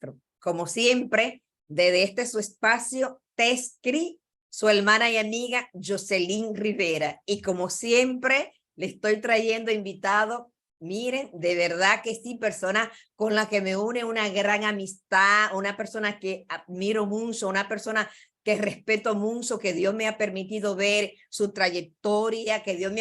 Castro. Como siempre, desde este su espacio, TESCRI, su hermana y amiga Jocelyn Rivera. Y como siempre, le estoy trayendo invitado, miren, de verdad que sí, persona con la que me une una gran amistad, una persona que admiro mucho, una persona que respeto mucho, que Dios me ha permitido ver su trayectoria, que Dios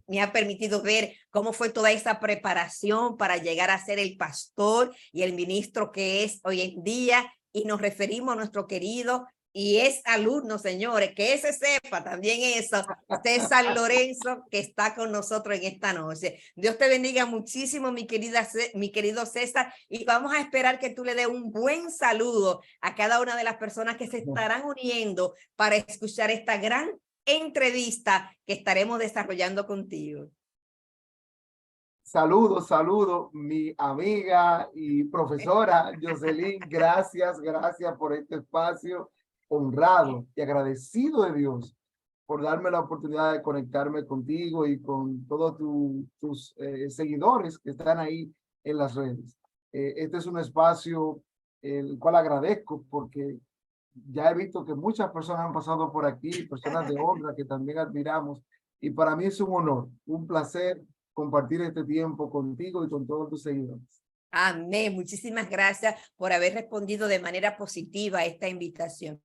me ha permitido ver cómo fue toda esa preparación para llegar a ser el pastor y el ministro que es hoy en día. Y nos referimos a nuestro querido y es alumno, señores, que ese sepa también eso, César Lorenzo, que está con nosotros en esta noche. Dios te bendiga muchísimo, mi querido César, y vamos a esperar que tú le des un buen saludo a cada una de las personas que se estarán uniendo para escuchar esta gran entrevista que estaremos desarrollando contigo. Saludos, saludos, mi amiga y profesora Jocelyn, gracias por este espacio, honrado y agradecido de Dios por darme la oportunidad de conectarme contigo y con todos tus seguidores que están ahí en las redes. Este es un espacio el cual agradezco porque ya he visto que muchas personas han pasado por aquí, personas de honra que también admiramos, y para mí es un honor, un placer compartir este tiempo contigo y con todos tus seguidores. Amén. Muchísimas gracias por haber respondido de manera positiva a esta invitación.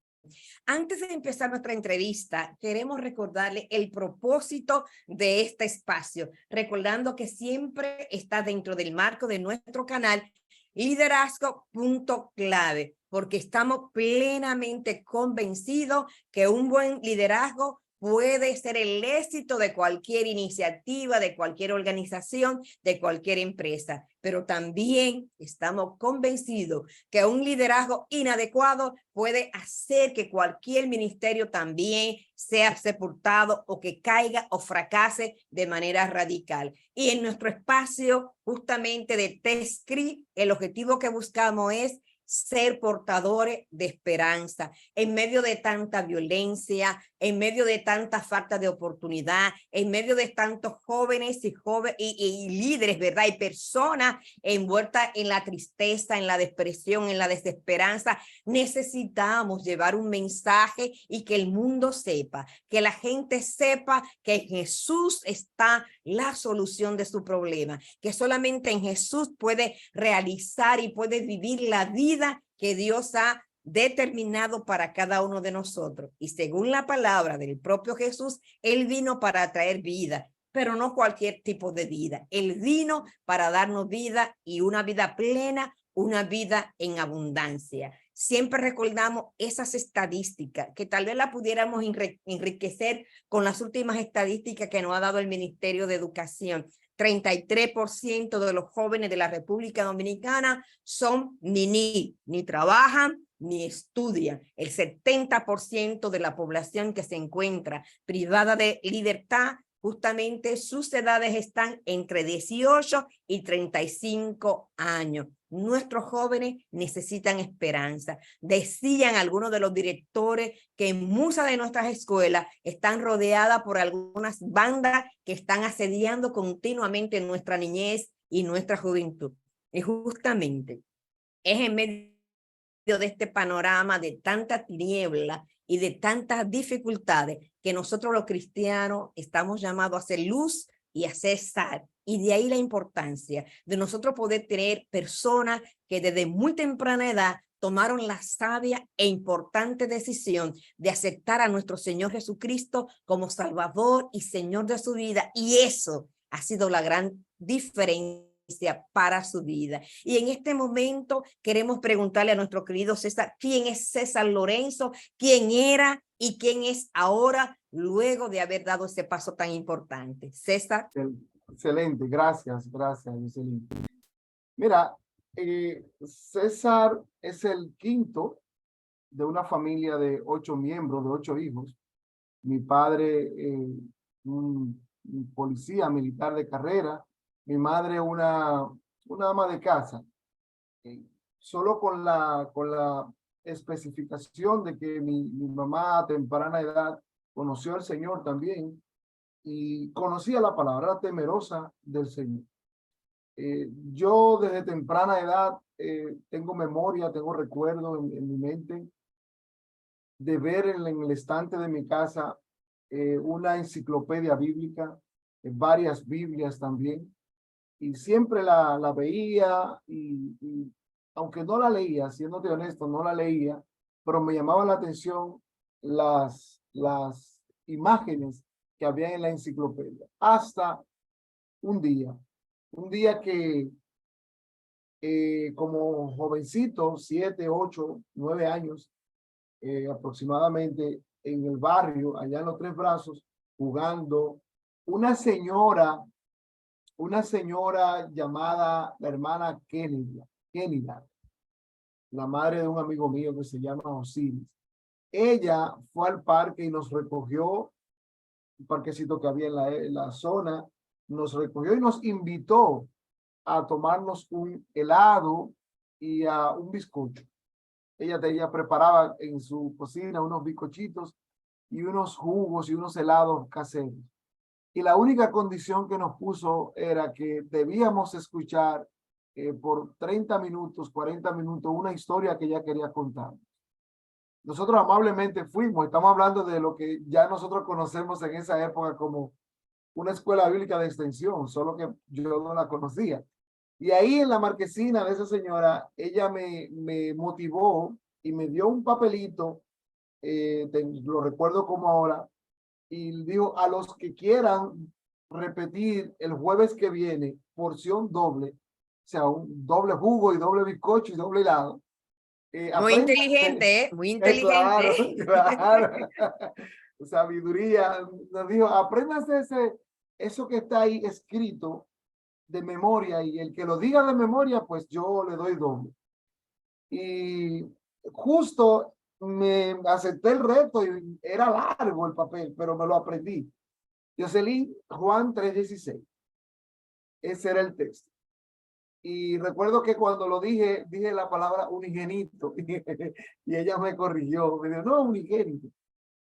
Antes de empezar nuestra entrevista, queremos recordarle el propósito de este espacio, recordando que siempre está dentro del marco de nuestro canal Liderazgo.clave, porque estamos plenamente convencidos que un buen liderazgo puede ser el éxito de cualquier iniciativa, de cualquier organización, de cualquier empresa. Pero también estamos convencidos que un liderazgo inadecuado puede hacer que cualquier ministerio también sea sepultado o que caiga o fracase de manera radical. Y en nuestro espacio justamente de TESCRI, el objetivo que buscamos es ser portadores de esperanza en medio de tanta violencia, en medio de tanta falta de oportunidad, en medio de tantos jóvenes y líderes, ¿verdad? Y personas envueltas en la tristeza, en la depresión, en la desesperanza. Necesitamos llevar un mensaje y que el mundo sepa, que la gente sepa que en Jesús está la solución de su problema, que solamente en Jesús puede realizar y puede vivir la vida que Dios ha determinado para cada uno de nosotros. Y según la palabra del propio Jesús, Él vino para traer vida, pero no cualquier tipo de vida. Él vino para darnos vida y una vida plena, una vida en abundancia. Siempre recordamos esas estadísticas, que tal vez la pudiéramos enriquecer con las últimas estadísticas que nos ha dado el Ministerio de Educación. 33% de los jóvenes de la República Dominicana son ni trabajan ni estudian. El 70% de la población que se encuentra privada de libertad, justamente sus edades están entre 18 y 35 años. Nuestros jóvenes necesitan esperanza. Decían algunos de los directores que en muchas de nuestras escuelas están rodeadas por algunas bandas que están asediando continuamente nuestra niñez y nuestra juventud. Y justamente es en medio de este panorama de tanta tiniebla y de tantas dificultades que nosotros los cristianos estamos llamados a hacer luz y a hacer sal. Y de ahí la importancia de nosotros poder tener personas que desde muy temprana edad tomaron la sabia e importante decisión de aceptar a nuestro Señor Jesucristo como Salvador y Señor de su vida. Y eso ha sido la gran diferencia para su vida. Y en este momento queremos preguntarle a nuestro querido César, ¿quién es César Lorenzo? ¿Quién era y quién es ahora luego de haber dado ese paso tan importante? César. Excelente, gracias, Jocelyn. Mira, César es el quinto de una familia de 8 miembros, de 8 hijos. Mi padre, un policía militar de carrera, mi madre una ama de casa. Solo con la especificación de que mi mamá a temprana edad conoció al Señor también y conocía la palabra, era temerosa del Señor. Yo desde temprana edad tengo memoria, tengo recuerdo en mi mente de ver en el estante de mi casa una enciclopedia bíblica, varias Biblias también, y siempre la veía y aunque no la leía, siéndote honesto, no la leía, pero me llamaba la atención las imágenes que había en la enciclopedia. Hasta un día que como jovencito, 7, 8, 9 años aproximadamente, en el barrio, allá en Los Tres Brazos, jugando, una señora, una señora llamada la hermana Kennedy, la madre de un amigo mío que se llama Osiris. Ella fue al parque y nos recogió, un parquecito que había en la zona, nos recogió y nos invitó a tomarnos un helado y a un bizcocho. Ella preparaba en su cocina unos bizcochitos y unos jugos y unos helados caseros. Y la única condición que nos puso era que debíamos escuchar por 30 minutos, 40 minutos, una historia que ella quería contar. Nosotros amablemente fuimos, estamos hablando de lo que ya nosotros conocemos en esa época como una escuela bíblica de extensión, solo que yo no la conocía. Y ahí en la marquesina de esa señora, ella me motivó y me dio un papelito, lo recuerdo como ahora, y dijo, a los que quieran repetir el jueves que viene, porción doble, o sea, un doble jugo y doble bizcocho y doble helado. Muy Apréndanse, inteligente, ¿eh? Muy inteligente. claro, claro, sabiduría, nos dijo, apréndanse eso que está ahí escrito de memoria y el que lo diga de memoria, pues yo le doy doble. Y justo me acepté el reto y era largo el papel, pero me lo aprendí. Jocelyn, Juan 3:16. Ese era el texto. Y recuerdo que cuando lo dije la palabra unigénito y ella me corrigió, me dijo, no, unigénito.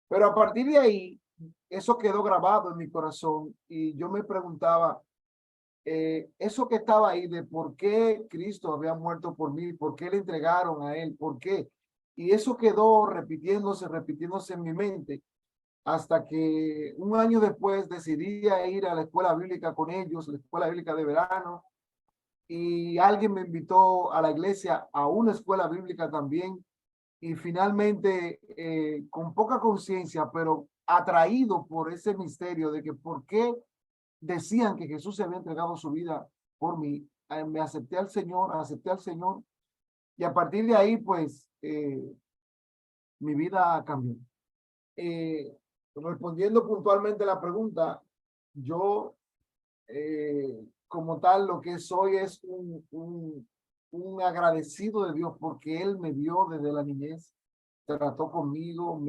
Pero a partir de ahí, eso quedó grabado en mi corazón y yo me preguntaba, eso que estaba ahí de por qué Cristo había muerto por mí, por qué le entregaron a él, por qué. Y eso quedó repitiéndose en mi mente hasta que un año después decidí ir a la escuela bíblica con ellos, la escuela bíblica de verano, y alguien me invitó a la iglesia a una escuela bíblica también, y finalmente, con poca conciencia, pero atraído por ese misterio de que por qué decían que Jesús se había entregado su vida por mí, me acepté al Señor, y a partir de ahí, pues, mi vida cambió. Respondiendo puntualmente a la pregunta, yo, como tal, lo que soy es un agradecido de Dios porque Él me vio desde la niñez, trató conmigo,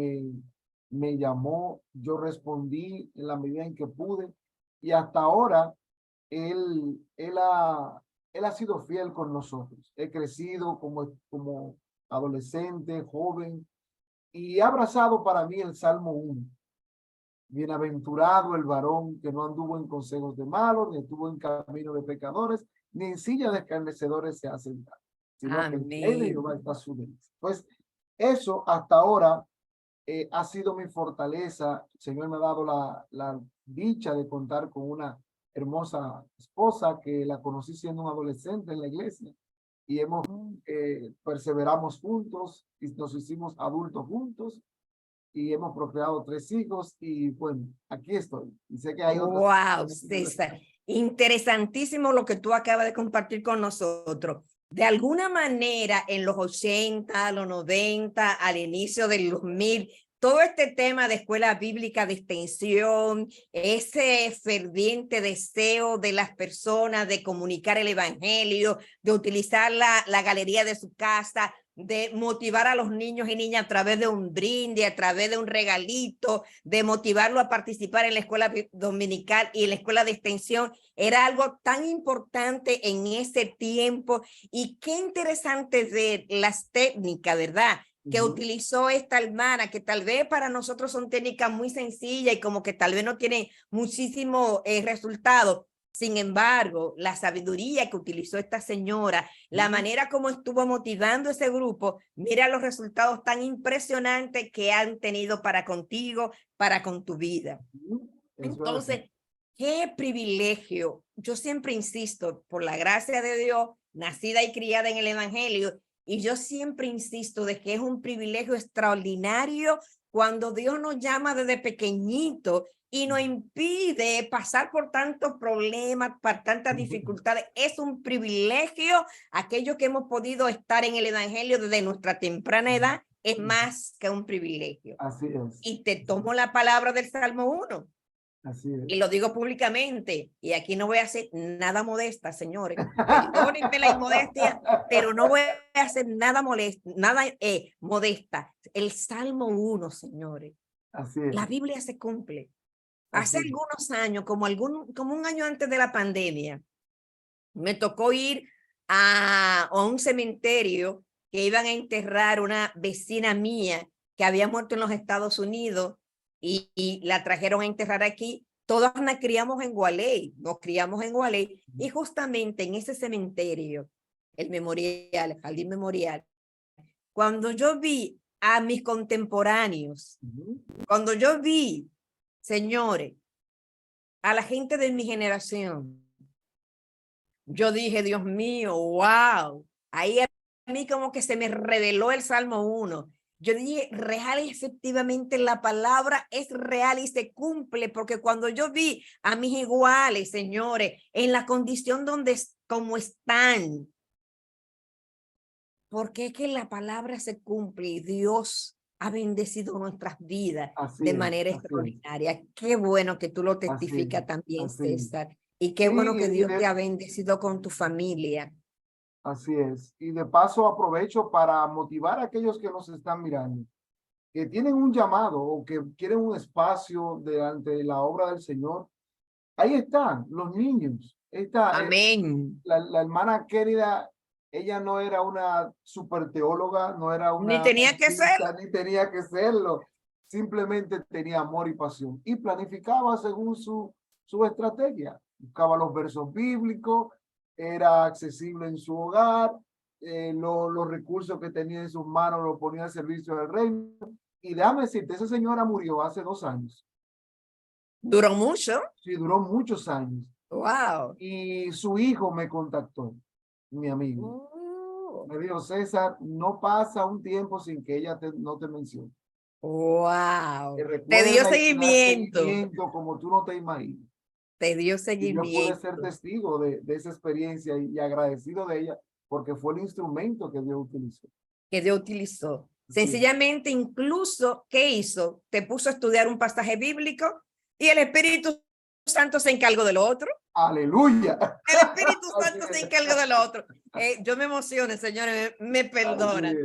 me llamó, yo respondí en la medida en que pude y hasta ahora él ha sido fiel con nosotros. He crecido como adolescente, joven y he abrazado para mí el Salmo 1. Bienaventurado el varón que no anduvo en consejos de malos, ni estuvo en camino de pecadores, ni en silla de escarnecedores se ha sentado, sino que en Amén. Jehová está su delicia. Pues eso hasta ahora ha sido mi fortaleza. El Señor me ha dado la dicha de contar con una hermosa esposa que la conocí siendo un adolescente en la iglesia y perseveramos juntos y nos hicimos adultos juntos y hemos procreado 3 hijos y bueno, aquí estoy. Y sé que hay otras. Wow, César. Interesantísimo lo que tú acabas de compartir con nosotros. De alguna manera, en los 80, los 90, al inicio del 2000, todo este tema de escuela bíblica de extensión, ese ferviente deseo de las personas de comunicar el evangelio, de utilizar la galería de su casa, de motivar a los niños y niñas a través de un brindis, a través de un regalito, de motivarlo a participar en la escuela dominical y en la escuela de extensión, era algo tan importante en ese tiempo. Y qué interesante de las técnicas, ¿verdad?, que utilizó esta hermana, que tal vez para nosotros son técnicas muy sencillas y como que tal vez no tienen muchísimo resultado, Sin embargo, la sabiduría que utilizó esta señora, la manera como estuvo motivando ese grupo, mira los resultados tan impresionantes que han tenido para contigo, para con tu vida. Entonces, qué privilegio. Yo siempre insisto, por la gracia de Dios, nacida y criada en el Evangelio, y yo siempre insisto de que es un privilegio extraordinario cuando Dios nos llama desde pequeñito y nos impide pasar por tantos problemas, por tantas dificultades. Es un privilegio aquellos que hemos podido estar en el Evangelio desde nuestra temprana edad, es más que un privilegio. Así es. Y te tomo la palabra del Salmo 1. Así es. Y lo digo públicamente, y aquí no voy a hacer nada modesta, señores. Perdónenme la inmodestia, pero no voy a hacer nada modesta. El Salmo 1, señores. Así es. La Biblia se cumple. Así Hace es. algunos años, como un año antes de la pandemia, me tocó ir a un cementerio que iban a enterrar una vecina mía que había muerto en los Estados Unidos y la trajeron a enterrar aquí. Todas nos criamos en Gualey, y justamente en ese cementerio, el memorial, el jardín memorial, cuando yo vi a mis contemporáneos, cuando yo vi, señores, a la gente de mi generación, yo dije, Dios mío, wow, ahí a mí como que se me reveló el Salmo 1. Yo dije, real y efectivamente la palabra es real y se cumple, porque cuando yo vi a mis iguales, señores, en la condición como están, porque es que la palabra se cumple y Dios ha bendecido nuestras vidas de manera extraordinaria. Qué bueno que tú lo testificas también, César. Y qué bueno que Dios te ha bendecido con tu familia. Así es. Y de paso aprovecho para motivar a aquellos que nos están mirando, que tienen un llamado o que quieren un espacio delante de la obra del Señor. Ahí están los niños. Amén. La hermana querida, ella no era una super teóloga, no era Ni una tenía que ser. ni tenía que serlo. Simplemente tenía amor y pasión y planificaba según su estrategia. Buscaba los versos bíblicos, era accesible en su hogar, los recursos que tenía en sus manos los ponía al servicio del reino. Y déjame decirte, esa señora murió hace 2 años. ¿Duró mucho? Sí, duró muchos años. Wow. Y su hijo me contactó, mi amigo. Me dijo, César, no pasa un tiempo sin que ella no te mencione. Wow. Te dio Recuerda y da seguimiento como tú no te imaginas. Te dio Y yo pude seguimiento. ser testigo de esa experiencia y agradecido de ella porque fue el instrumento que Dios utilizó. Que Dios utilizó. Sí. Sencillamente, incluso, ¿qué hizo? Te puso a estudiar un pasaje bíblico y el Espíritu Santo se encargó de lo otro. ¡Aleluya! El Espíritu Santo se encargó de lo otro. Yo me emociono, señores, me perdonan.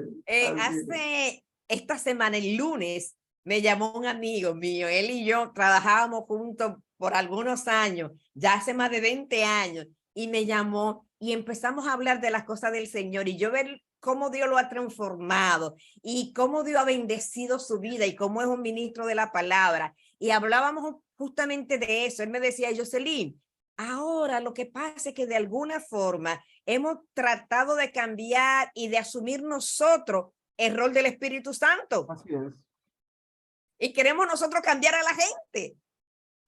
Hace esta semana, el lunes, me llamó un amigo mío. Él y yo trabajábamos juntos por algunos años, ya hace más de 20 años, y me llamó y empezamos a hablar de las cosas del Señor y yo ver cómo Dios lo ha transformado y cómo Dios ha bendecido su vida y cómo es un ministro de la palabra. Y hablábamos justamente de eso. Él me decía, Jocelyn, ahora lo que pasa es que de alguna forma hemos tratado de cambiar y de asumir nosotros el rol del Espíritu Santo. Así es. Y queremos nosotros cambiar a la gente.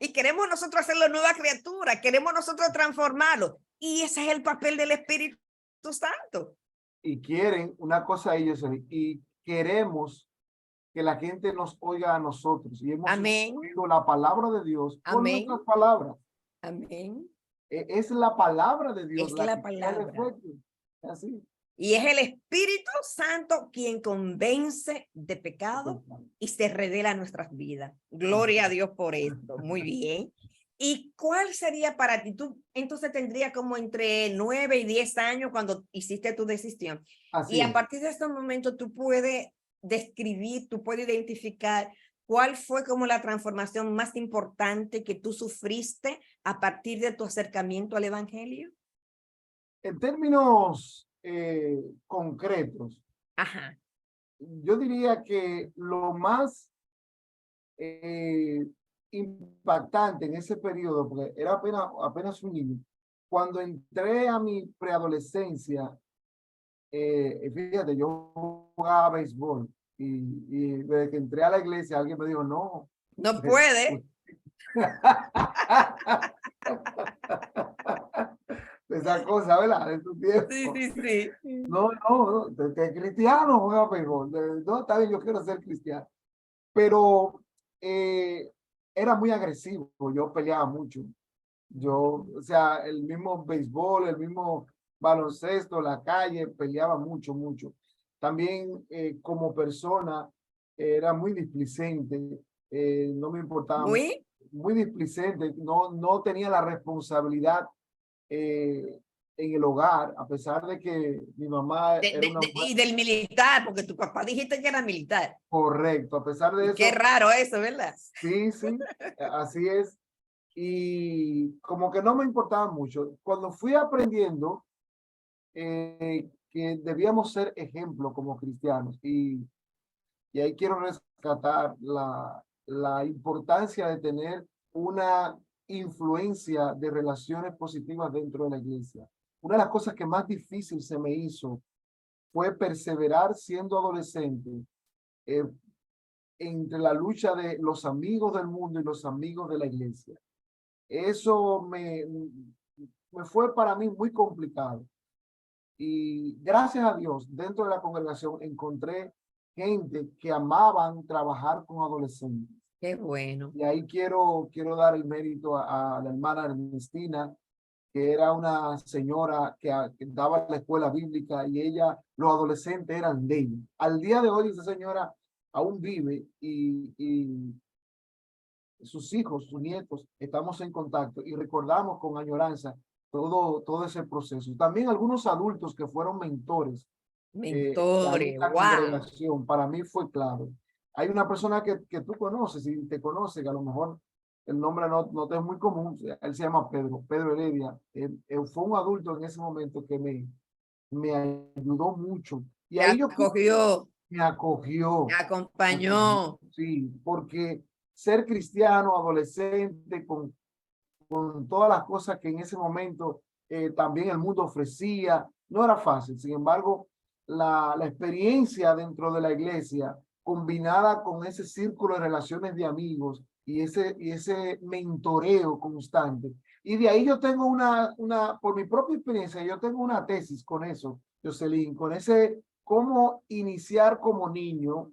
Y queremos nosotros hacerlo nueva criatura. Queremos nosotros transformarlo. Y ese es el papel del Espíritu Santo. Y quieren una cosa ellos y queremos que la gente nos oiga a nosotros. Y hemos oído la palabra de Dios por nuestras palabras. Amén. Es la palabra de Dios. Es la palabra. Así. Y es el Espíritu Santo quien convence de pecado y se revela a nuestras vidas. Gloria a Dios por esto. Muy bien. ¿Y cuál sería para ti? Tú entonces tendrías como entre 9 y 10 años cuando hiciste tu decisión. Así y a es. partir de este momento tú puedes describir, tú puedes identificar cuál fue como la transformación más importante que tú sufriste a partir de tu acercamiento al Evangelio. En términos concretos, Ajá. yo diría que lo más impactante en ese periodo, porque era apenas un niño. Cuando entré a mi preadolescencia, fíjate, yo jugaba béisbol y desde que entré a la iglesia alguien me dijo, no. No puede. Esa cosa, ¿verdad? De tu Sí, tiempo. sí, sí. No, no, de cristiano juega béisbol. No, está bien, yo quiero ser cristiano. Pero era muy agresivo, yo peleaba mucho. Yo, o sea, el mismo béisbol, el mismo baloncesto, la calle, peleaba mucho, mucho. También como persona era muy displicente, no me importaba, Muy. muy displicente, no tenía la responsabilidad eh, en el hogar, a pesar de que mi mamá era una mujer Y del militar, porque tu papá dijiste que era militar. correcto, a pesar de Y qué eso, raro eso, ¿verdad? sí, sí, así es. Y como que no me importaba mucho. Cuando fui aprendiendo que debíamos ser ejemplo como cristianos, y ahí quiero rescatar la importancia de tener una influencia de relaciones positivas dentro de la iglesia. Una de las cosas que más difícil se me hizo fue perseverar siendo adolescente eh, entre la lucha de los amigos del mundo y los amigos de la iglesia. Eso me fue para mí muy complicado. Y gracias a Dios, dentro de la congregación encontré gente que amaban trabajar con adolescentes. Qué bueno. Y ahí quiero dar el mérito a la hermana Ernestina, que era una señora que daba la escuela bíblica y ella, los adolescentes eran de ella. Al día de hoy esa señora aún vive y sus hijos, sus nietos, estamos en contacto y recordamos con añoranza todo ese proceso. También algunos adultos que fueron mentores ahí en Mentores, la wow. congregación, para mí fue clave. Hay una persona que tú conoces y te conoce, que a lo mejor el nombre no te es muy común, él se llama Pedro Heredia. Él fue un adulto en ese momento que me ayudó mucho. Y Te ahí yo acogió, me te acogió, me acogió, acompañó. sí, porque ser cristiano, adolescente, con todas las cosas que en ese momento también el mundo ofrecía, no era fácil. Sin embargo, la experiencia dentro de la iglesia, combinada con ese círculo de relaciones de amigos y ese mentoreo constante. Y de ahí yo tengo por mi propia experiencia, yo tengo una tesis con eso, Jocelyn, con ese cómo iniciar como niño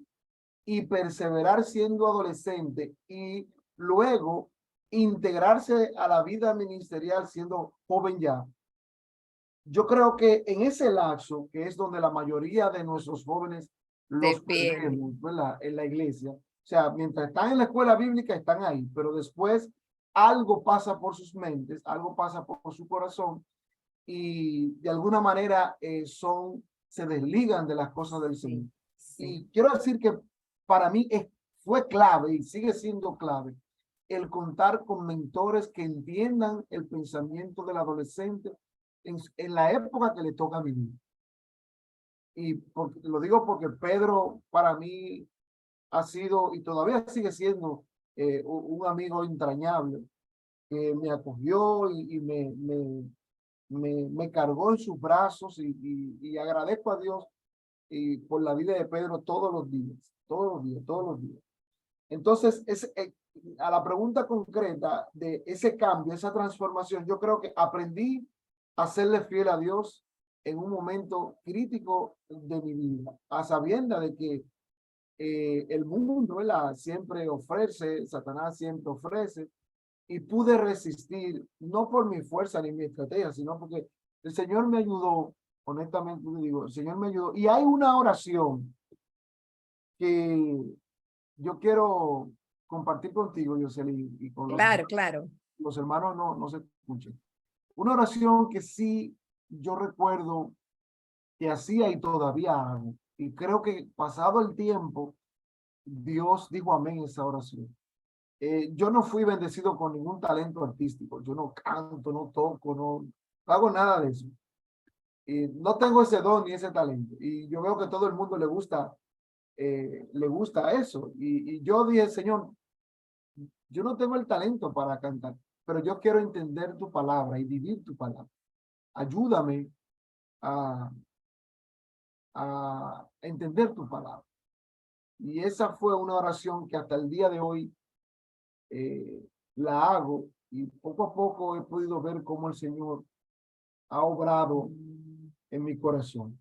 y perseverar siendo adolescente y luego integrarse a la vida ministerial siendo joven ya. Yo creo que en ese lapso, que es donde la mayoría de nuestros jóvenes Se los pierde. perdemos, ¿verdad? En la iglesia. O sea, mientras están en la escuela bíblica, están ahí, pero después algo pasa por sus mentes, algo pasa por su corazón y de alguna manera se desligan de las cosas del Señor. Sí, sí. Y quiero decir que para mí fue clave y sigue siendo clave el contar con mentores que entiendan el pensamiento del adolescente en la época que le toca vivir. Y lo digo porque Pedro para mí ha sido y todavía sigue siendo un amigo entrañable que me acogió me cargó en sus brazos y agradezco a Dios y por la vida de Pedro todos los días, todos los días, todos los días. Entonces, a la pregunta concreta de ese cambio, esa transformación, yo creo que aprendí a serle fiel a Dios en un momento crítico de mi vida, a sabienda de que el mundo, ¿verdad? Siempre ofrece, Satanás siempre ofrece, y pude resistir, no por mi fuerza ni mi estrategia, sino porque el Señor me ayudó, honestamente te digo, el Señor me ayudó. Y hay una oración que yo quiero compartir contigo, Jocelyn, y con Claro, claro. los hermanos no se escuchen. Una oración que sí yo recuerdo que hacía y todavía hago. Y creo que pasado el tiempo, Dios dijo amén esa oración. Yo no fui bendecido con ningún talento artístico. Yo no canto, no toco, no hago nada de eso. No tengo ese don ni ese talento. Y yo veo que todo el mundo le gusta eso. Y yo dije, Señor, yo no tengo el talento para cantar, pero yo quiero entender tu palabra y vivir tu palabra. Ayúdame a, a entender tu palabra. Y esa fue una oración que hasta el día de hoy la hago, y poco a poco he podido ver cómo el Señor ha obrado en mi corazón.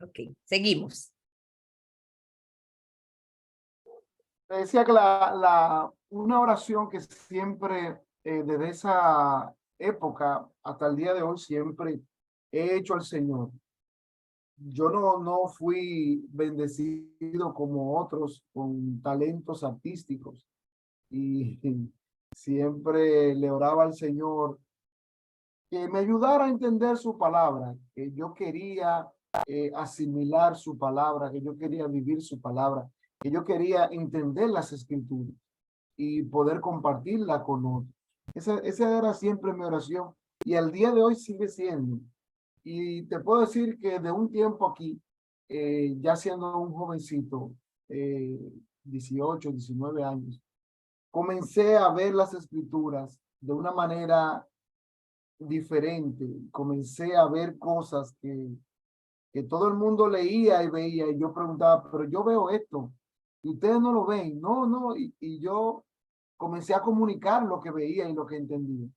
Ok, seguimos. Te decía que una oración que siempre, desde esa época hasta el día de hoy, siempre he hecho al Señor. Yo no fui bendecido como otros con talentos artísticos, y siempre le oraba al Señor que me ayudara a entender su palabra, que yo quería asimilar su palabra, que yo quería vivir su palabra, que yo quería entender las escrituras y poder compartirla con otros. Esa era siempre mi oración, y al día de hoy sigue siendo. Y te puedo decir que de un tiempo aquí, ya siendo un jovencito, 18, 19 años, comencé a ver las escrituras de una manera diferente. Comencé a ver cosas que todo el mundo leía y veía, y yo preguntaba, pero yo veo esto, y ustedes no lo ven. No, no, y yo comencé a comunicar lo que veía y lo que entendía.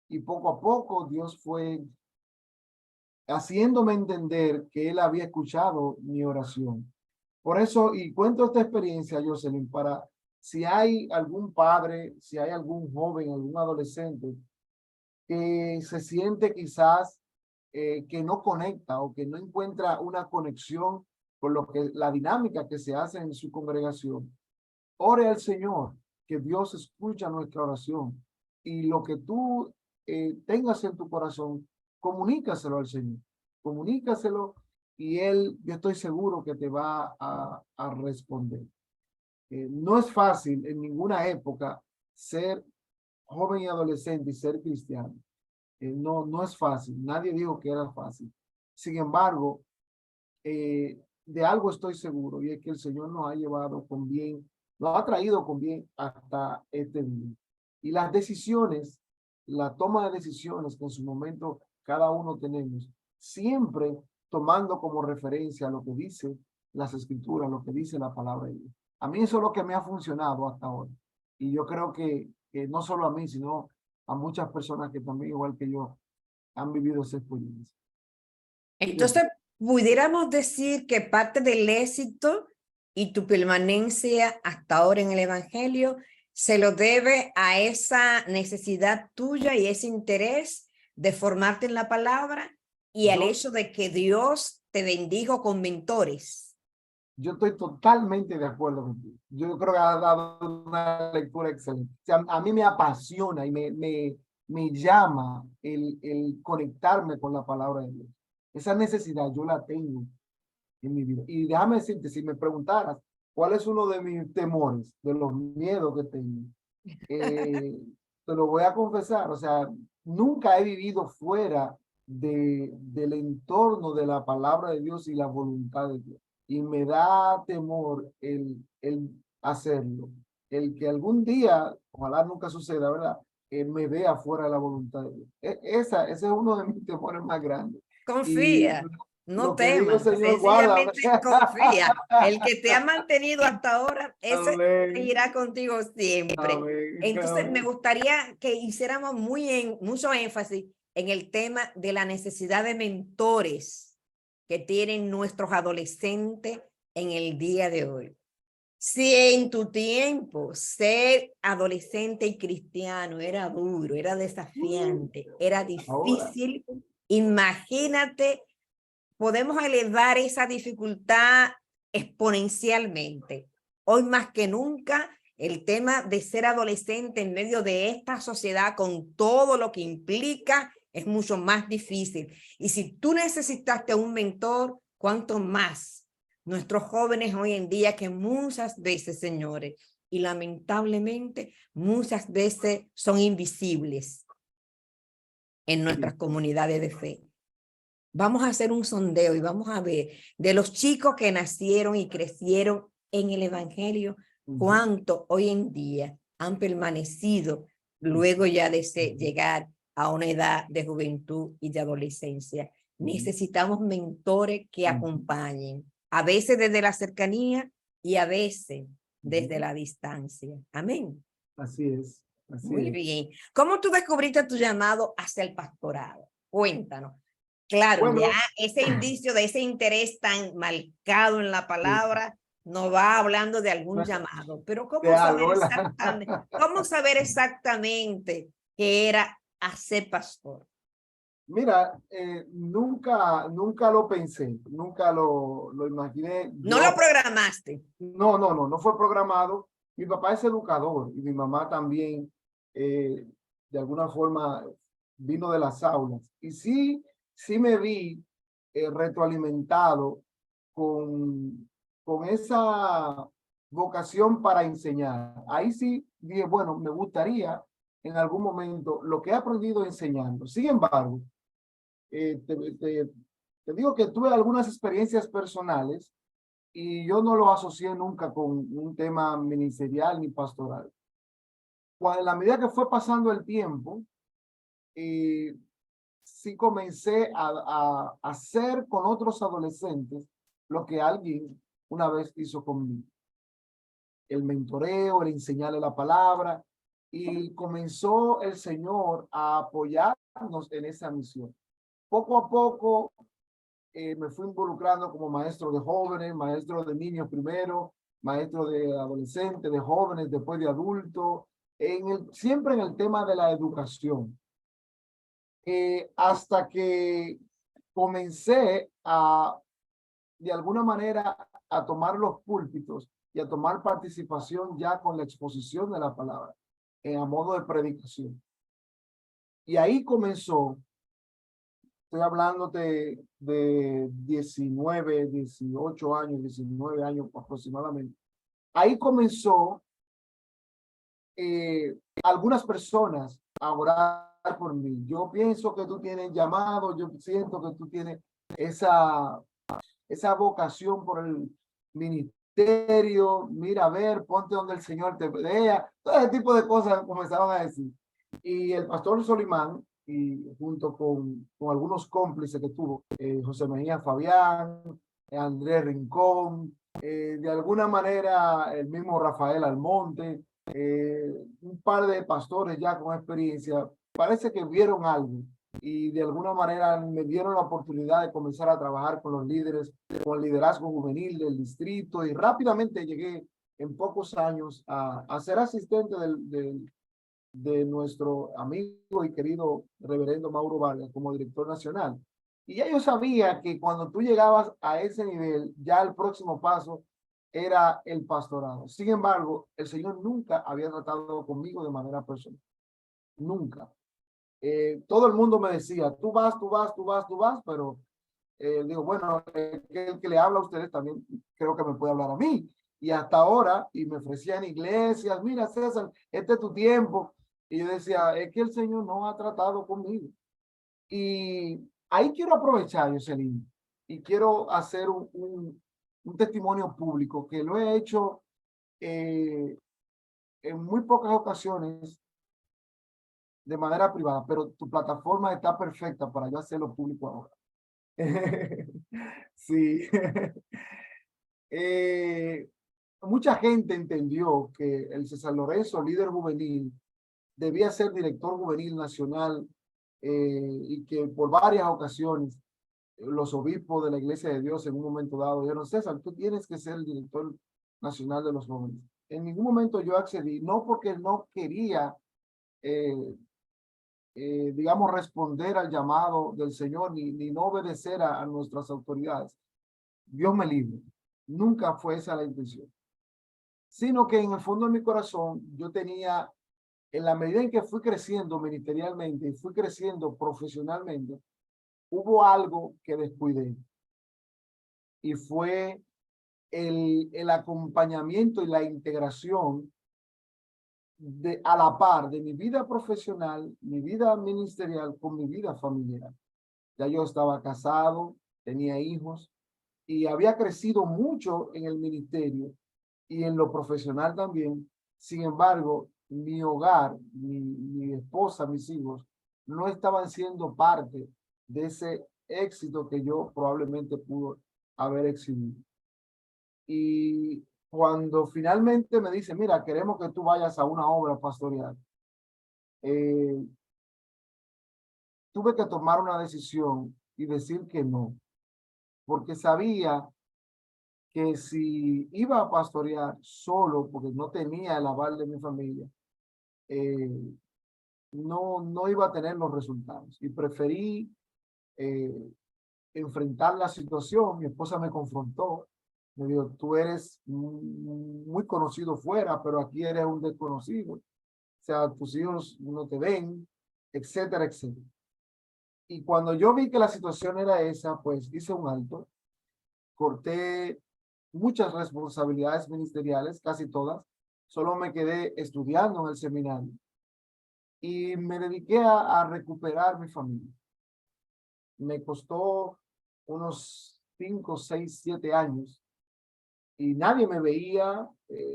Y poco a poco Dios fue haciéndome entender que Él había escuchado mi oración. Por eso, y cuento esta experiencia, Jocelyn, para si hay algún padre, si hay algún joven, algún adolescente que se siente quizás que no conecta o que no encuentra una conexión con lo que la dinámica que se hace en su congregación. Ore al Señor, que Dios escucha nuestra oración, y lo que tú tengas en tu corazón, comunícaselo al Señor, comunícaselo, y Él, yo estoy seguro que te va a responder. No es fácil en ninguna época ser joven y adolescente y ser cristiano. No es fácil, nadie dijo que era fácil. Sin embargo, de algo estoy seguro, y es que el Señor nos ha llevado con bien, nos ha traído con bien hasta este día. Y las decisiones, la toma de decisiones que en su momento cada uno tenemos, siempre tomando como referencia lo que dice las escrituras, lo que dice la palabra de Dios. A mí eso es lo que me ha funcionado hasta ahora. Y yo creo que no solo a mí, sino a muchas personas que también, igual que yo, han vivido esa experiencia. Entonces, pudiéramos decir que parte del éxito y tu permanencia hasta ahora en el Evangelio se lo debe a esa necesidad tuya y ese interés de formarte en la palabra, y al hecho de que Dios te bendijo con mentores. Yo estoy totalmente de acuerdo contigo. Yo creo que has dado una lectura excelente. O sea, a mí me apasiona y me llama el conectarme con la palabra de Dios. Esa necesidad yo la tengo en mi vida. Y déjame decirte, si me preguntaras cuál es uno de mis temores, de los miedos que tengo, te lo voy a confesar. O sea, nunca he vivido fuera del entorno de la palabra de Dios y la voluntad de Dios. Y me da temor el hacerlo. El que algún día, ojalá nunca suceda, ¿verdad? Me vea fuera de la voluntad de Dios. Ese es uno de mis temores más grandes. Y Confía, no lo que digo, temas, Señor, guarda. sencillamente confía. El que te ha mantenido hasta ahora, ese Amén. irá contigo siempre. Amén. Entonces, me Amén. gustaría que hiciéramos mucho énfasis en el tema de la necesidad de mentores que tienen nuestros adolescentes en el día de hoy. Si en tu tiempo ser adolescente y cristiano era duro, era desafiante, era Ahora, difícil, imagínate, podemos elevar esa dificultad exponencialmente. Hoy más que nunca el tema de ser adolescente en medio de esta sociedad con todo lo que implica es mucho más difícil. Y si tú necesitaste un mentor, ¿cuánto más nuestros jóvenes hoy en día que muchas veces, señores, y lamentablemente muchas veces son invisibles en nuestras comunidades de fe? Vamos a hacer un sondeo y vamos a ver de los chicos que nacieron y crecieron en el Evangelio, cuánto hoy en día han permanecido luego ya de llegar a una edad de juventud y de adolescencia. Necesitamos mentores que acompañen, a veces desde la cercanía y a veces desde la distancia. Amén. Así es. Así Muy es. bien. ¿Cómo tú descubriste tu llamado hacia el pastorado? Cuéntanos. Claro, Bueno, ya ese indicio de ese interés tan marcado en la palabra nos va hablando de algún llamado, pero de algo, ¿cómo saber exactamente qué era hacer pastor? Mira, nunca lo pensé, nunca lo imaginé. No lo programaste. No fue programado. Mi papá es educador y mi mamá también, de alguna forma, vino de las aulas. Y sí me vi retroalimentado con esa vocación para enseñar. Ahí sí dije, bueno, me gustaría en algún momento lo que he aprendido enseñando. Sin embargo, eh, te, te, te digo que tuve algunas experiencias personales y yo no lo asocié nunca con un tema ministerial ni pastoral. Cuando, en la medida que fue pasando el tiempo, sí comencé a hacer con otros adolescentes lo que alguien una vez hizo conmigo. El mentoreo, el enseñarle la palabra, y comenzó el Señor a apoyarnos en esa misión. Poco a poco me fui involucrando como maestro de jóvenes, maestro de niños primero, maestro de adolescentes, de jóvenes, después de adultos, siempre en el tema de la educación. Hasta que comencé de alguna manera, a tomar los púlpitos y a tomar participación ya con la exposición de la palabra, a modo de predicación. Y ahí comenzó. Estoy hablándote de 19, 18 años, 19 años aproximadamente. Ahí comenzó algunas personas a orar por mí. Yo pienso que tú tienes llamado, yo siento que tú tienes esa vocación por el ministerio. Mira, a ver, ponte donde el Señor te vea. Todo ese tipo de cosas comenzaban a decir. Y el pastor Solimán, y junto con algunos cómplices que tuvo, José Mejía Fabián, Andrés Rincón, de alguna manera el mismo Rafael Almonte, un par de pastores ya con experiencia, parece que vieron algo y de alguna manera me dieron la oportunidad de comenzar a trabajar con los líderes, con el liderazgo juvenil del distrito, y rápidamente llegué en pocos años a ser asistente de nuestro amigo y querido reverendo Mauro Vargas como director nacional. Y ya yo sabía que cuando tú llegabas a ese nivel, ya el próximo paso era el pastorado. Sin embargo, el Señor nunca había tratado conmigo de manera personal. Nunca. Todo el mundo me decía, tú vas, pero digo, bueno, el que le habla a ustedes también creo que me puede hablar a mí. Y hasta ahora, y me ofrecían iglesias, mira César, este es tu tiempo. Y yo decía, es que el Señor no ha tratado conmigo. Y ahí quiero aprovechar, Jocelyn, y quiero hacer un testimonio público que lo he hecho en muy pocas ocasiones de manera privada, pero tu plataforma está perfecta para yo hacerlo público ahora. Sí. Mucha gente entendió que el César Lorenzo, líder juvenil, debía ser director juvenil nacional, y que por varias ocasiones los obispos de la Iglesia de Dios en un momento dado dijeron, César, tú tienes que ser el director nacional de los jóvenes. En ningún momento yo accedí, no porque no quería digamos, responder al llamado del Señor, ni no obedecer a nuestras autoridades. Dios me libre. Nunca fue esa la intención. sino que en el fondo de mi corazón yo tenía, en la medida en que fui creciendo ministerialmente y fui creciendo profesionalmente, hubo algo que descuidé y fue el acompañamiento y la integración a la par de mi vida profesional, mi vida ministerial con mi vida familiar. Ya yo estaba casado, tenía hijos y había crecido mucho en el ministerio y en lo profesional también. Sin embargo, mi hogar, mi esposa, mis hijos, no estaban siendo parte de ese éxito que yo probablemente pudo haber exhibido. Y cuando finalmente me dice, mira, queremos que tú vayas a una obra pastoral, eh, tuve que tomar una decisión y decir que no, porque sabía que si iba a pastorear solo, porque no tenía el aval de mi familia, eh, no iba a tener los resultados. Y preferí eh, enfrentar la situación. Mi esposa me confrontó, me dijo, tú eres muy conocido fuera, pero aquí eres un desconocido. O sea, tus hijos no te ven, etcétera, etcétera. Y cuando yo vi que la situación era esa, pues hice un alto, corté muchas responsabilidades ministeriales, casi todas, solo me quedé estudiando en el seminario y me dediqué a recuperar mi familia. Me costó unos 5, 6, 7 años y nadie me veía.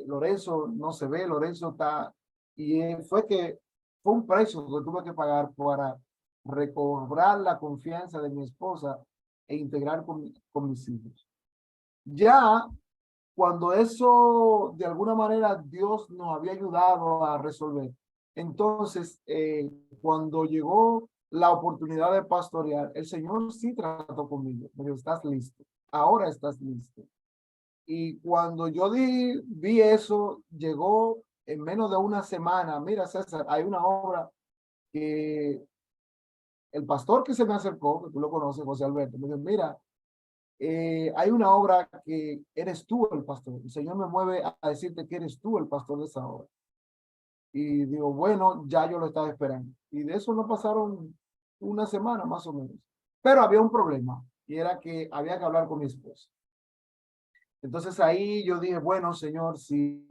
Lorenzo no se ve, Lorenzo está, y fue un precio que tuve que pagar para recobrar la confianza de mi esposa e integrar con mis hijos. Ya cuando eso de alguna manera Dios nos había ayudado a resolver, entonces cuando llegó la oportunidad de pastorear, el Señor sí trató conmigo, me dijo, estás listo, ahora estás listo. Y cuando yo vi eso, llegó en menos de una semana. Mira, César, hay una obra que el pastor que se me acercó, que tú lo conoces, José Alberto, me dijo, mira, hay una obra que eres tú el pastor. El Señor me mueve a decirte que eres tú el pastor de esa obra. Y digo, bueno, ya yo lo estaba esperando. Y de eso no pasaron una semana más o menos. Pero había un problema y era que había que hablar con mi esposa. Entonces ahí yo dije, bueno, Señor, si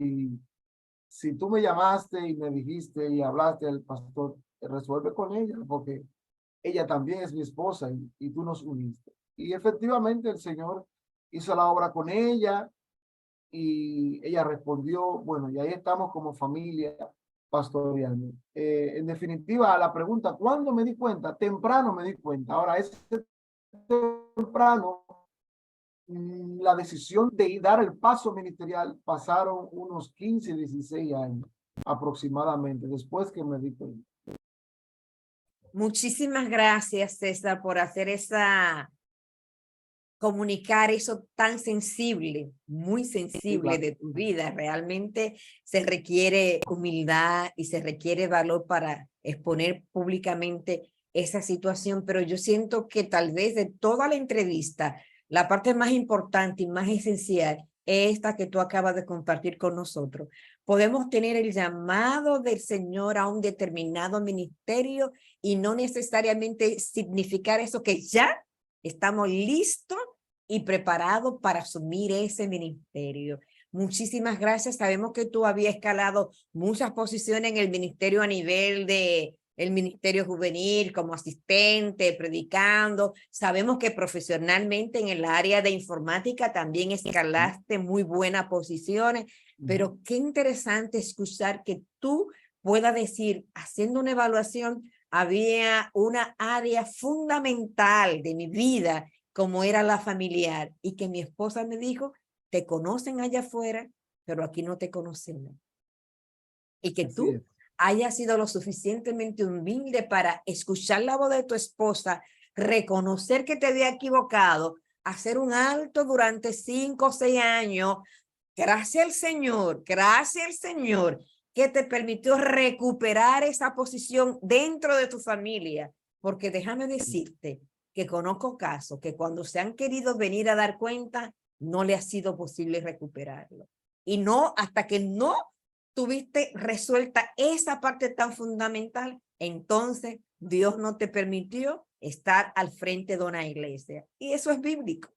tú me llamaste y me dijiste y hablaste al pastor, resuelve con ella, porque ella también es mi esposa y tú nos uniste. Y efectivamente el Señor hizo la obra con ella y ella respondió, bueno, y ahí estamos como familia pastoreando. En definitiva, a la pregunta, ¿cuándo me di cuenta? Temprano me di cuenta. Ahora, ese temprano, la decisión de dar el paso ministerial pasaron unos 15, 16 años aproximadamente, después que me di cuenta. Muchísimas gracias, César, por hacer comunicar eso tan sensible, muy sensible de tu vida. Realmente se requiere humildad y se requiere valor para exponer públicamente esa situación, pero yo siento que tal vez de toda la entrevista, la parte más importante y más esencial es esta que tú acabas de compartir con nosotros. Podemos tener el llamado del Señor a un determinado ministerio y no necesariamente significar eso que ya estamos listos y preparados para asumir ese ministerio. Muchísimas gracias. Sabemos que tú habías escalado muchas posiciones en el ministerio a nivel de el ministerio juvenil, como asistente, predicando. Sabemos que profesionalmente en el área de informática también escalaste muy buenas posiciones, pero qué interesante escuchar que tú puedas decir, haciendo una evaluación, había una área fundamental de mi vida como era la familiar y que mi esposa me dijo, te conocen allá afuera, pero aquí no te conocemos. Y que Así es. tú hayas sido lo suficientemente humilde para escuchar la voz de tu esposa, reconocer que te había equivocado, hacer un alto durante 5 o 6 años. Gracias al Señor que te permitió recuperar esa posición dentro de tu familia, porque déjame decirte que conozco casos que cuando se han querido venir a dar cuenta, no le ha sido posible recuperarlo. Y no, hasta que no tuviste resuelta esa parte tan fundamental, entonces Dios no te permitió estar al frente de una iglesia. Y eso es bíblico.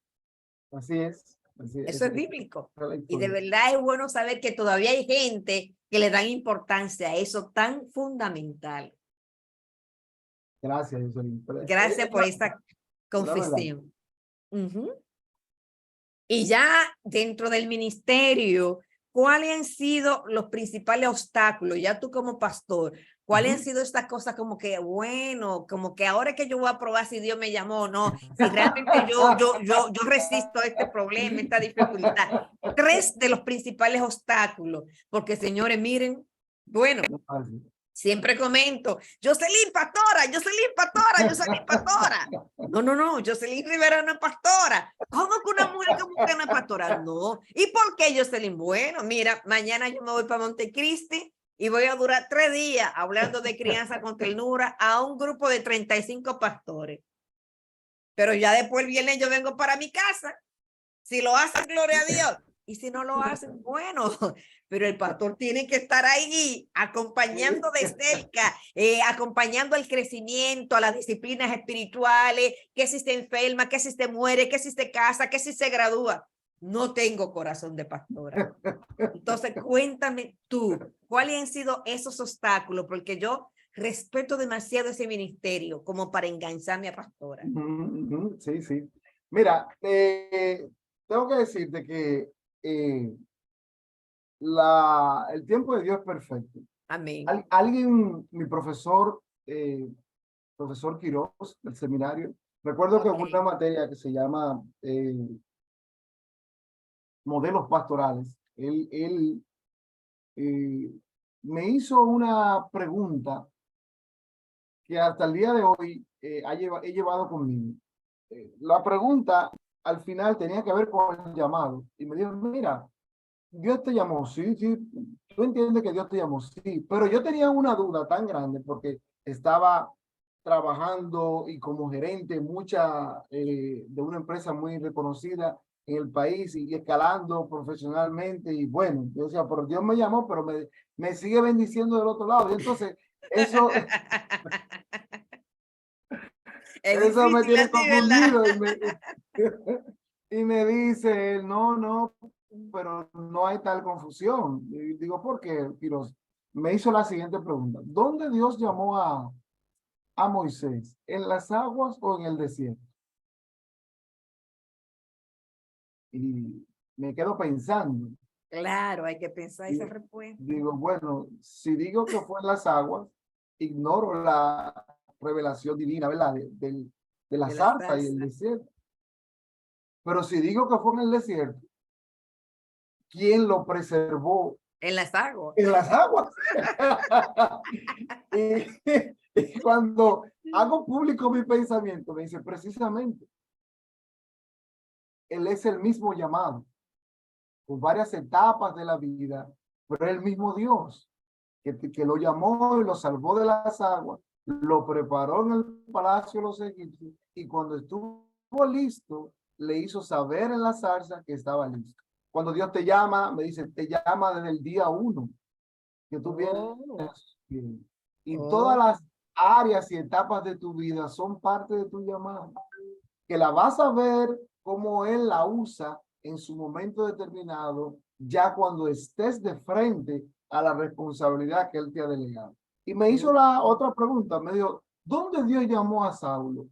Así es. Así Eso es bíblico. es la Y de historia. verdad es bueno saber que todavía hay gente que le dan importancia a eso tan fundamental. Gracias, Jocelyn. Pero Gracias es por esa la verdad. confesión. Ujú. Y ya dentro del ministerio, ¿cuáles han sido los principales obstáculos? Ya tú como pastor, ¿cuáles han sido estas cosas como que, bueno, como que ahora que yo voy a probar si Dios me llamó o no, si realmente yo resisto a este problema, esta dificultad? Tres de los principales obstáculos, porque señores, miren, bueno, siempre comento, Jocelyn Pastora, Jocelyn Pastora, Jocelyn Pastora. No, Jocelyn Rivera no es pastora. ¿Cómo que una mujer como usted no es pastora? No. ¿Y por qué, Jocelyn? Bueno, mira, mañana yo me voy para Montecristi y voy a durar 3 días hablando de crianza con ternura a un grupo de 35 pastores. Pero ya después el viernes yo vengo para mi casa. Si lo hacen, gloria a Dios. Y si no lo hacen, bueno, pero el pastor tiene que estar ahí acompañando de cerca, acompañando el crecimiento, a las disciplinas espirituales, que si se enferma, que si se muere, que si se casa, que si se gradúa. No tengo corazón de pastora. Entonces, cuéntame tú, ¿cuáles han sido esos obstáculos? Porque yo respeto demasiado ese ministerio como para engancharme a pastora. Sí, sí. Mira, tengo que decirte que el tiempo de Dios es perfecto. Amén. Alguien, mi profesor, profesor Quiroz, del seminario, recuerdo que hubo una materia que se llama modelos pastorales. Él me hizo una pregunta que hasta el día de hoy he llevado conmigo. La pregunta al final tenía que ver con el llamado. Y me dijo, mira, Dios te llamó, sí, sí, tú entiendes que Dios te llamó, sí, pero yo tenía una duda tan grande porque estaba trabajando y como gerente de una empresa muy reconocida en el país y escalando profesionalmente y bueno, yo decía, pero Dios me llamó, pero me sigue bendiciendo del otro lado. Y entonces, eso, Es eso me difícil tiene así, ¿verdad? confundido y me dice, no, pero no hay tal confusión. Y digo, ¿por qué, Quiroz? Me hizo la siguiente pregunta. ¿Dónde Dios llamó a Moisés? ¿En las aguas o en el desierto? Y me quedo pensando. Claro, hay que pensar esa Y respuesta. digo, bueno, si digo que fue en las aguas, ignoro la revelación divina, ¿verdad? De la De la zarza y el salsa. desierto. Pero si digo que fue en el desierto, ¿quién lo preservó En las aguas. en las aguas? y, y cuando hago público mi pensamiento, me dice precisamente, él es el mismo llamado, con varias etapas de la vida, pero es el mismo Dios que lo llamó y lo salvó de las aguas, lo preparó en el palacio de los egipcios y cuando estuvo listo, le hizo saber en la zarza que estaba listo. Cuando Dios te llama, me dice, te llama desde el día 1, que tú vienes. Oh, Y todas oh. las áreas y etapas de tu vida son parte de tu llamado, que la vas a ver cómo Él la usa en su momento determinado, ya cuando estés de frente a la responsabilidad que Él te ha delegado. Y me hizo la otra pregunta, me dijo, ¿dónde Dios llamó a Saulo?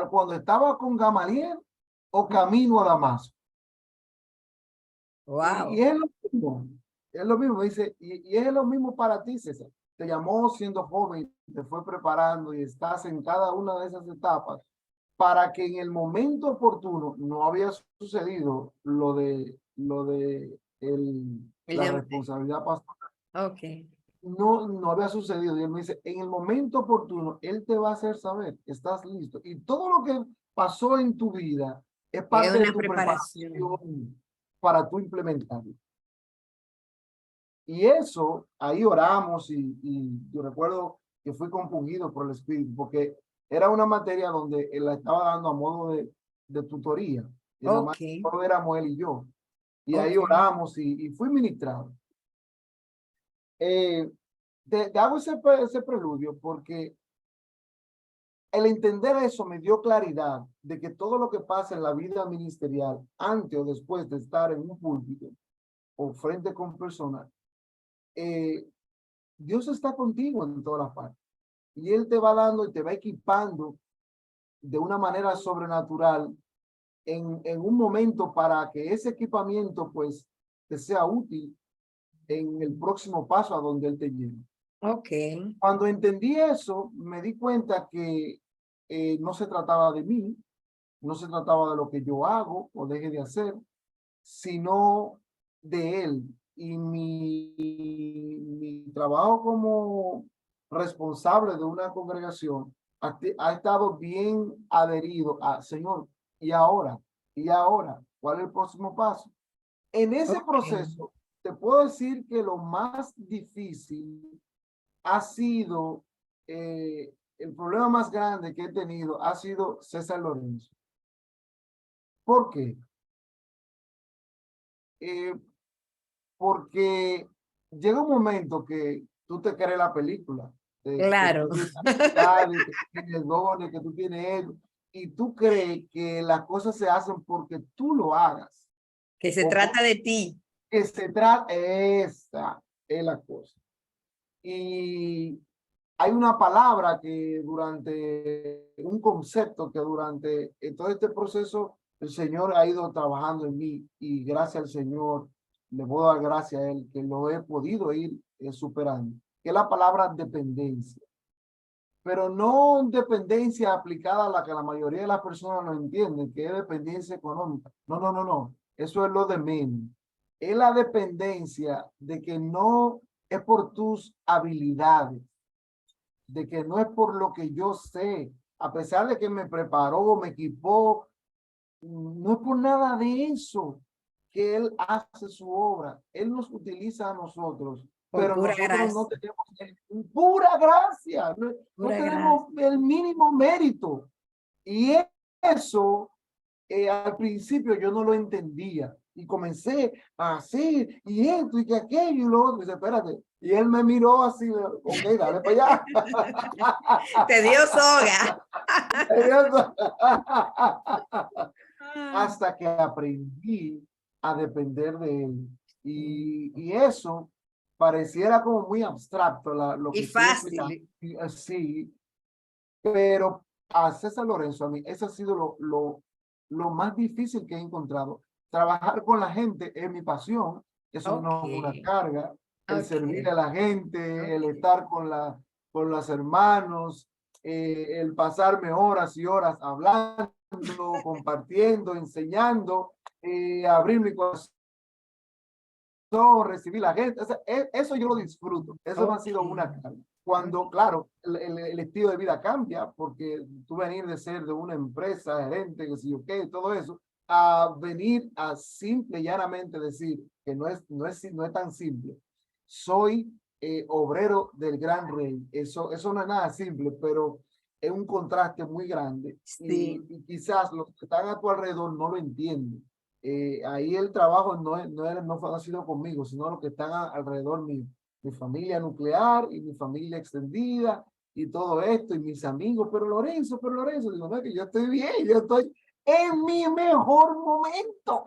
¿Cuando estaba con Gamaliel o camino a Damasco? Y Wow. es lo mismo, dice, y es lo mismo para ti, César. Te llamó siendo joven, te fue preparando y estás en cada una de esas etapas para que en el momento oportuno no había sucedido la responsabilidad pastoral. Ok. No había sucedido. Y él me dice, en el momento oportuno, él te va a hacer saber, estás listo. Y todo lo que pasó en tu vida es Es parte de una tu preparación. preparación para tú implementarlo. Y eso, ahí oramos y yo recuerdo que fui compungido por el Espíritu, porque era una materia donde él la estaba dando a modo de tutoría. Y nada más Ok. solo éramos él y yo. Y ahí oramos y fui ministrado. Te hago ese preludio porque el entender eso me dio claridad de que todo lo que pasa en la vida ministerial, antes o después de estar en un púlpito o frente con personas, Dios está contigo en todas las partes. Y Él te va dando y te va equipando de una manera sobrenatural en un momento para que ese equipamiento pues te sea útil en el próximo paso a donde Él te lleve. Cuando entendí eso, me di cuenta que no se trataba de mí, no se trataba de lo que yo hago o deje de hacer, sino de Él. Y mi trabajo como responsable de una congregación ha estado bien adherido a, Señor, ¿y ahora? ¿Y ahora? ¿Cuál es el próximo paso? En ese proceso, te puedo decir que lo más difícil ha sido, el problema más grande que he tenido ha sido César Lorenzo. ¿Por qué? Porque llega un momento que tú te crees la película, que tú Claro. tienes habilidades, que tú tienes dones, que tú tienes eso, y tú crees que las cosas se hacen porque tú lo hagas. Que se O trata de ti. que se trata, esa es la cosa. Y hay una palabra que durante, un concepto que durante todo este proceso el Señor ha ido trabajando en mí y gracias al Señor, le puedo dar gracias a Él que lo he podido ir superando, que es la palabra dependencia. Pero no dependencia aplicada a la que la mayoría de las personas no entienden, que es dependencia económica. No, no, no, no. Eso es lo de menos. Es la dependencia de que no es por tus habilidades, de que no es por lo que yo sé, a pesar de que me preparó, me equipó, no es por nada de eso que Él hace su obra. Él nos utiliza a nosotros, Por pero pura nosotros no gracia. tenemos pura gracia, no Pura tenemos gracia. el mínimo mérito. Y eso, al principio yo no lo entendía. Y comencé a hacer, y esto, y que aquello, y lo otro. Y dice, espérate. Y él me miró así, ok, dale para allá. Te dio soga. Hasta que aprendí a depender de él. Y eso pareciera como muy abstracto lo Y que estoy explicando. fácil. Sí, pero a César Lorenzo, a mí, eso ha sido lo más difícil que he encontrado. Trabajar con la gente es mi pasión, eso no es una carga. El servir a la gente, el estar con los hermanos, el pasarme horas y horas hablando, compartiendo, enseñando, abrir mi corazón, recibir la gente. O sea, eso yo lo disfruto. Eso no ha sido una carga. Cuando, claro, el estilo de vida cambia, porque tú venir de ser de una empresa, gerente, que sé yo qué, todo eso, a venir a simple y llanamente decir que no es tan simple. Soy obrero del gran rey. Eso no es nada simple, pero es un contraste muy grande y quizás los que están a tu alrededor no lo entienden. Ahí el trabajo no ha sido conmigo, sino los que están alrededor mío. Mi familia nuclear y mi familia extendida y todo esto y mis amigos, pero Lorenzo, digo, no, que yo estoy bien, yo estoy en mi mejor momento.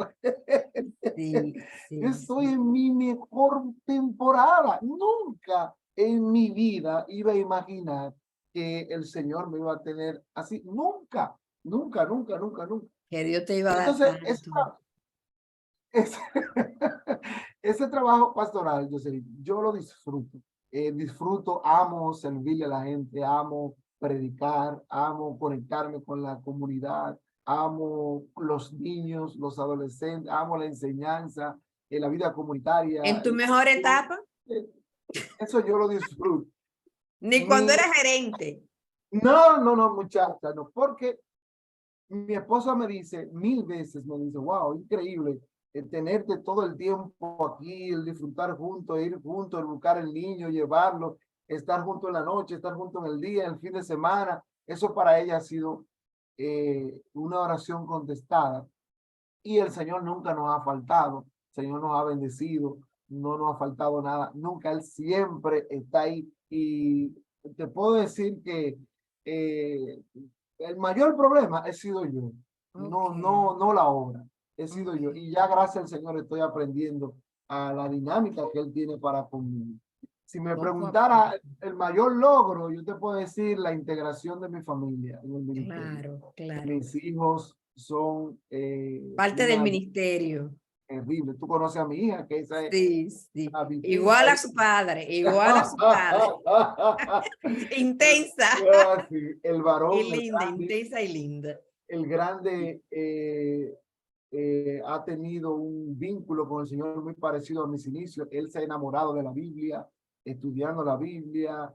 Yo estoy en mi mejor temporada. Nunca en mi vida iba a imaginar que el Señor me iba a tener así. Nunca, nunca, nunca, nunca, nunca. Que Dios te iba a dar Entonces, tanto. ese, ese trabajo pastoral, yo lo disfruto. Disfruto, amo servirle a la gente, amo predicar, amo conectarme con la comunidad, amo los niños, los adolescentes, amo la enseñanza, la vida comunitaria. ¿En tu mejor etapa? Eso yo lo disfruto. Ni cuando eras gerente. No, muchacha, no, porque mi esposa me dice 1000 veces, me dice, wow, increíble tenerte todo el tiempo aquí, el disfrutar juntos, ir juntos, buscar el niño, llevarlo, estar juntos en la noche, estar juntos en el día, en el fin de semana. Eso para ella ha sido una oración contestada y el Señor nunca nos ha faltado. El Señor nos ha bendecido, no nos ha faltado nada, nunca. Él siempre está ahí. Y te puedo decir que el mayor problema he sido yo, Ok, no la obra, he sido yo. ok. Y ya gracias al Señor estoy aprendiendo a la dinámica que Él tiene para conmigo. Si me Poco a poco. preguntara el mayor logro, yo te puedo decir la integración de mi familia en el ministerio. Claro, claro. Mis hijos son Parte del una ministerio. terrible. Tú conoces a mi hija, que esa es Sí, sí. una vikinga. Igual a su padre, igual a su padre. Intensa. Ah, sí, el Y varón, linda, intensa y linda. el grande ha tenido un vínculo con el Señor muy parecido a mis inicios. Él se ha enamorado de la Biblia, estudiando la Biblia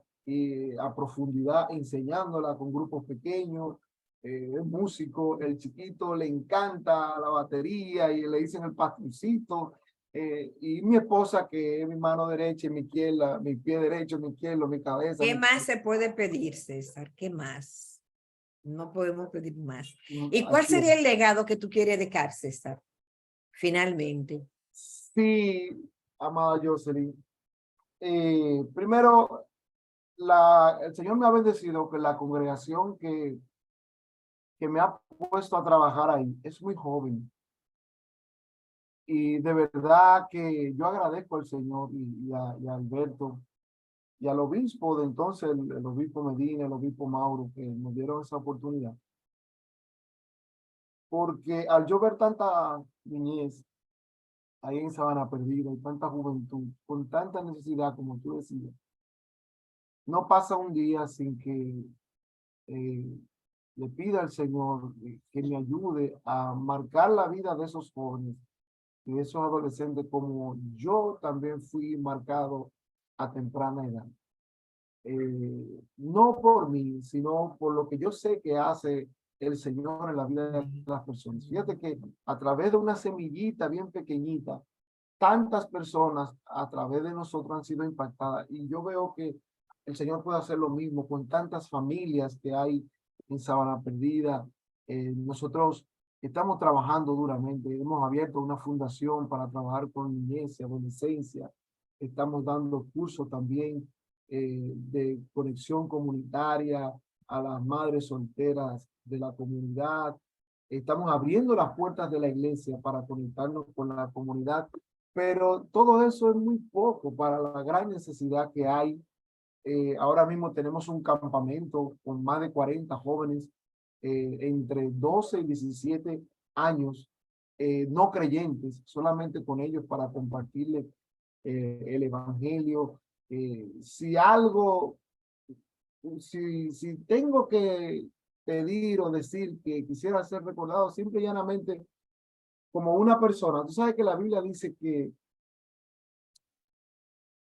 a profundidad, enseñándola con grupos pequeños. Es músico, el chiquito le encanta la batería y le dicen el pastorcito. Y mi esposa, que es mi mano derecha y mi izquierda, mi pie derecho, mi izquierdo, mi cabeza. ¿Qué más se puede pedir, César? ¿Qué más? No podemos pedir más. ¿Y cuál Así es. sería el legado que tú quieres dejar, César? Finalmente. Sí, amada Jocelyn. Primero, el Señor me ha bendecido que la congregación que me ha puesto a trabajar ahí es muy joven. Y de verdad que yo agradezco al Señor y a Alberto y al obispo de entonces, el obispo Medina, el obispo Mauro, que nos dieron esa oportunidad. Porque al yo ver tanta niñez ahí en Sabana Perdida y tanta juventud, con tanta necesidad, como tú decías, no pasa un día sin que le pida al Señor que me ayude a marcar la vida de esos jóvenes y de esos adolescentes como yo también fui marcado a temprana edad. No por mí, sino por lo que yo sé que hace el Señor en la vida de las personas. Fíjate que a través de una semillita bien pequeñita, tantas personas a través de nosotros han sido impactadas y yo veo que el Señor puede hacer lo mismo con tantas familias que hay en Sabana Perdida. Nosotros estamos trabajando duramente, hemos abierto una fundación para trabajar con niñez y adolescencia, estamos dando cursos también de conexión comunitaria a las madres solteras de la comunidad. Estamos abriendo las puertas de la iglesia para conectarnos con la comunidad, pero todo eso es muy poco para la gran necesidad que hay. Ahora mismo tenemos un campamento con más de 40 jóvenes entre 12 y 17 años, no creyentes, solamente con ellos para compartirles el evangelio. Si algo, si tengo que pedir o decir que quisiera ser recordado simple y llanamente como una persona, tú sabes que la Biblia dice que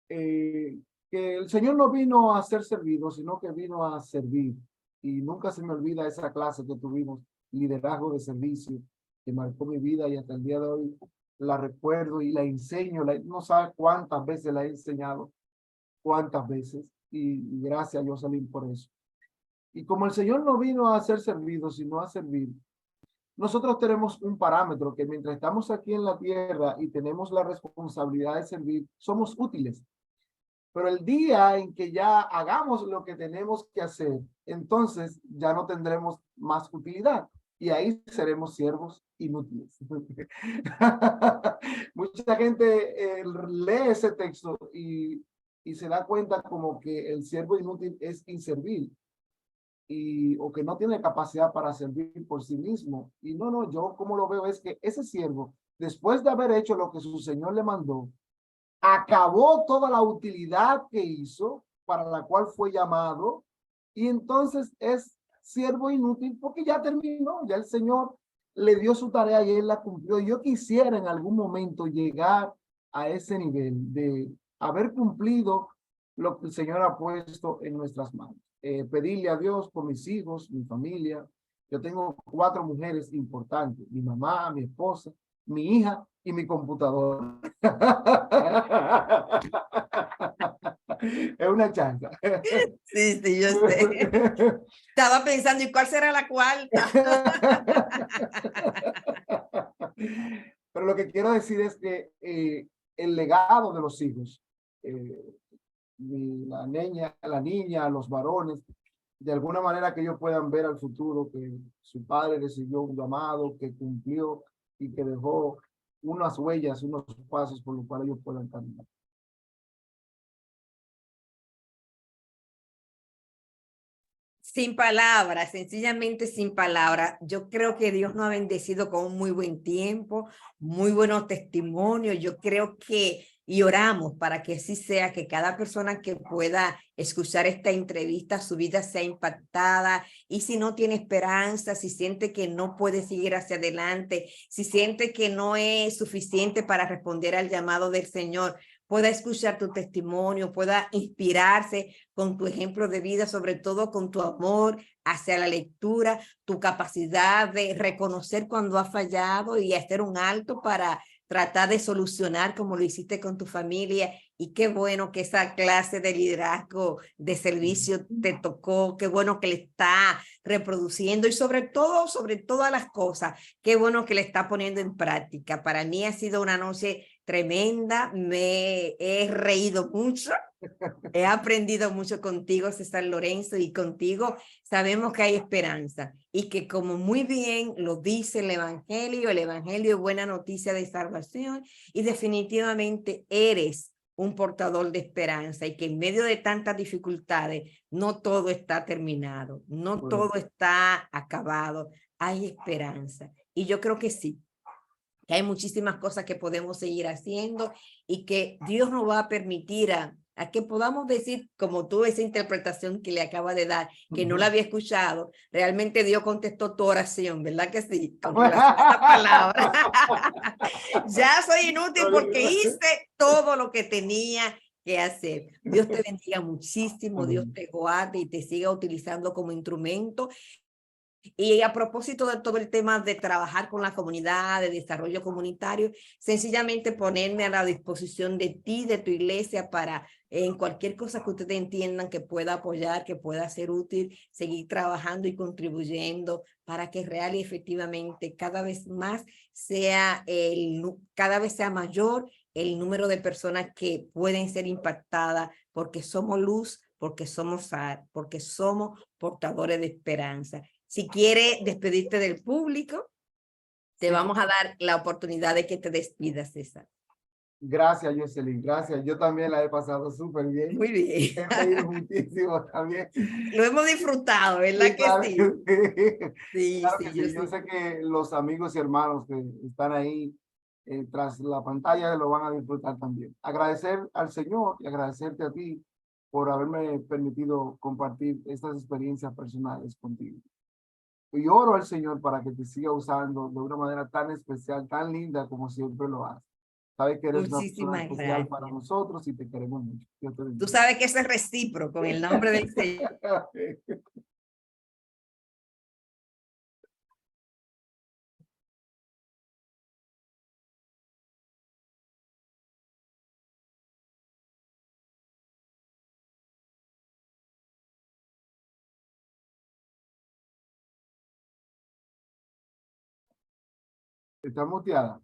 el Señor no vino a ser servido, sino que vino a servir. Y nunca se me olvida esa clase que tuvimos, liderazgo de servicio, que marcó mi vida y hasta el día de hoy la recuerdo y la enseño. No sabe cuántas veces la he enseñado, cuántas veces. Y gracias a Jocelyn por eso. Y como el Señor no vino a ser servido, sino a servir, nosotros tenemos un parámetro que mientras estamos aquí en la tierra y tenemos la responsabilidad de servir, somos útiles. Pero el día en que ya hagamos lo que tenemos que hacer, entonces ya no tendremos más utilidad y ahí seremos siervos inútiles. Mucha gente lee ese texto y se da cuenta como que el siervo inútil es inservible o que no tiene capacidad para servir por sí mismo. Y no, yo como lo veo es que ese siervo, después de haber hecho lo que su Señor le mandó, acabó toda la utilidad que hizo para la cual fue llamado y entonces es siervo inútil porque ya terminó, ya el Señor le dio su tarea y él la cumplió. Yo quisiera en algún momento llegar a ese nivel de haber cumplido lo que el Señor ha puesto en nuestras manos. Pedirle a Dios por mis hijos, mi familia. Yo tengo 4 mujeres importantes, mi mamá, mi esposa, mi hija y mi computadora. Es una chanta. Sí, sí, yo sé. Estaba pensando, ¿y cuál será la cuarta? Pero lo que quiero decir es que el legado de los hijos, la niña, los varones, de alguna manera que ellos puedan ver al futuro que su padre recibió un llamado, que cumplió y que dejó unas huellas, unos pasos por los cuales ellos puedan caminar. Sin palabras, sencillamente sin palabras. Yo creo que Dios nos ha bendecido con un muy buen tiempo, muy buenos testimonios. Yo creo que, y oramos para que así sea, que cada persona que pueda escuchar esta entrevista, su vida sea impactada. Y si no tiene esperanza, si siente que no puede seguir hacia adelante, si siente que no es suficiente para responder al llamado del Señor, pueda escuchar tu testimonio, pueda inspirarse con tu ejemplo de vida, sobre todo con tu amor hacia la lectura, tu capacidad de reconocer cuando has fallado y hacer un alto para tratar de solucionar como lo hiciste con tu familia. Y qué bueno que esa clase de liderazgo de servicio te tocó, qué bueno que le está reproduciendo y sobre todo, sobre todas las cosas, qué bueno que le está poniendo en práctica. Para mí ha sido una noche tremenda, me he reído mucho, he aprendido mucho contigo, César Lorenzo, y contigo sabemos que hay esperanza y que como muy bien lo dice el Evangelio es buena noticia de salvación y definitivamente eres un portador de esperanza y que en medio de tantas dificultades no todo está terminado, no todo está acabado, hay esperanza. Y yo creo que sí, que hay muchísimas cosas que podemos seguir haciendo y que Dios nos va a permitir a que podamos decir, como tú, esa interpretación que le acaba de dar, que no la había escuchado, realmente Dios contestó tu oración, ¿verdad que sí? Con relación a esta palabra. Ya soy inútil porque hice todo lo que tenía que hacer. Dios te bendiga muchísimo, Dios te guarde y te siga utilizando como instrumento. Y a propósito de todo el tema de trabajar con la comunidad, de desarrollo comunitario, sencillamente ponerme a la disposición de ti, de tu iglesia, para en cualquier cosa que ustedes entiendan que pueda apoyar, que pueda ser útil, seguir trabajando y contribuyendo para que real y efectivamente cada vez sea mayor el número de personas que pueden ser impactadas porque somos luz, porque somos sal, porque somos portadores de esperanza. Si quiere despedirte del público, te vamos a dar la oportunidad de que te despidas, César. Gracias, Jocelyn, gracias. Yo también la he pasado súper bien. Muy bien. He reído muchísimo también. Lo hemos disfrutado, ¿verdad Sí, que claro sí? que sí. Sí, Claro sí, que yo sí. Yo sí. sé que los amigos y hermanos que están ahí tras la pantalla lo van a disfrutar también. Agradecer al Señor y agradecerte a ti por haberme permitido compartir estas experiencias personales contigo. Y oro al Señor para que te siga usando de una manera tan especial, tan linda como siempre lo hace. Sabes que eres una persona Muchísimas especial para gracias. nosotros y te queremos mucho. Dios te Tú bendiga. sabes que eso es recíproco en el nombre del Señor. Está muteada.